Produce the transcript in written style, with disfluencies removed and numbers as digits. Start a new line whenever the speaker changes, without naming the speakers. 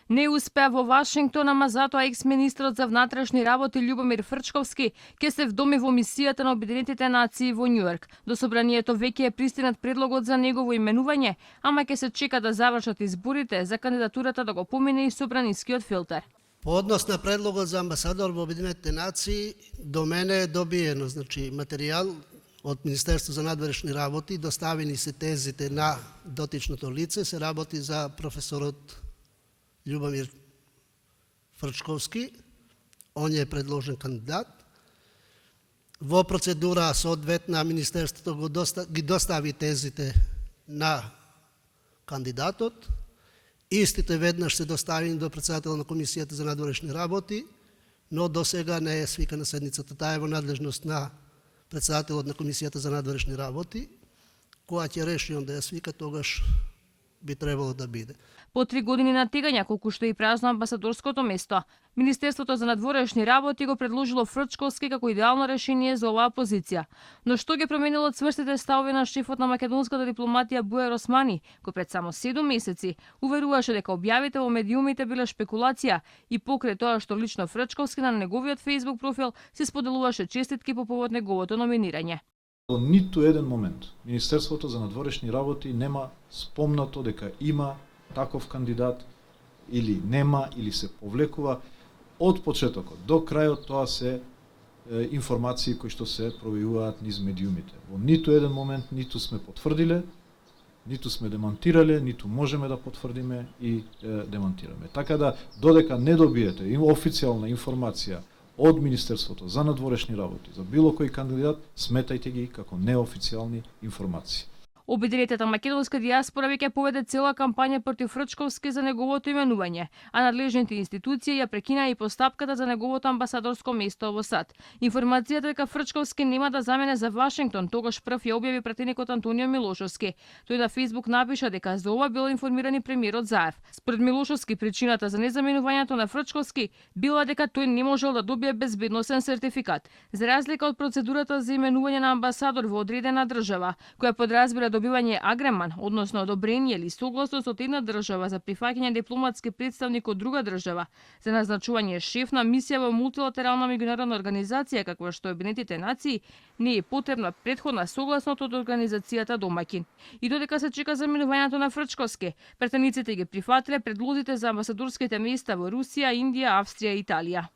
Не успеа во Вашингтон, ама затоа екс-министрот за внатрешни работи Љубомир Фрчковски ќе се вдоми во мисијата на Обединетите нации во Њујорк. До собранието веќе е пристигнат предлогот за негово именување, ама ќе се чека да завршат изборите за кандидатурата да го помине и собранискиот филтер.
По однос на предлогот за амбасадор во Обединетите нации, до мене е добиено материјал од Министерство за надворешни работи, доставени се тезите на дотичното лице, се работи за професорот Љубомир Фрчковски, он е предложен кандидат. Во процедура соодветна Министерството ги достави тезите на кандидатот. Истите веднаш се доставени до председател на Комисијата за надворешни работи, но до сега не е свикана седницата. Таа е во надлежност на председателот на Комисијата за надворешни работи. Кога ќе реши он да ја свика, тогаш би требало да биде.
По 3 години на тегања, колку што и празно амбасадорското место, Министерството за надворешни работи го предложило Фрчковски како идеално решение за оваа позиција. Но што ги променило цврстите ставови на шефот на македонската дипломатија Буер Османи, кој пред само 7 месеци уверуваше дека објавите во медиумите биле шпекулација и покрај тоа што лично Фрчковски на неговиот Facebook профил се споделуваше честитки по повод неговото номинирање.
Во ниту еден момент Министерството за надворешни работи нема спомнато дека има таков кандидат или нема или се повлекува. Од почетокот до крајот тоа се информации кои што се пројавуваат низ медиумите. Во ниту еден момент ниту сме потврдиле, ниту сме демонтирале, ниту можеме да потврдиме и демонтираме. Така да додека не добиете официјална информација од Министерството за надворешни работи за било кој кандидат, сметајте ги како неофицијални информации.
Обединетата македонска дијаспора веќе поведе цела кампања против Фрчковски за неговото именување, а надлежните институции ја прекинаа и постапката за неговото амбасадорско место во САД. Информацијата дека Фрчковски нема да замене за Вашингтон тогаш прв ја објави пратеникот Антонио Милошовски. Тој на Facebook напиша дека за ова бил информиран и премиерот Заев. Според Милошовски, причината за незаменувањето на Фрчковски била дека тој не можел да добие безбедносен сертификат, за разлика од процедурата за именување на амбасадор во одредена држава, која подразбира добивање агреман, односно одобрение или согласност од една држава за прифаќање дипломатски представник од друга држава, за назначување шеф на мисија во мултилатерална меѓународна организација каква што е Обединетите нации, не е потребна претходна согласност од организацијата домаќин. И додека се чека заменувањето на Фрчковски, пратениците ги прифатиле предлозите за амбасадорските места во Русија, Индија, Австрија и Италија.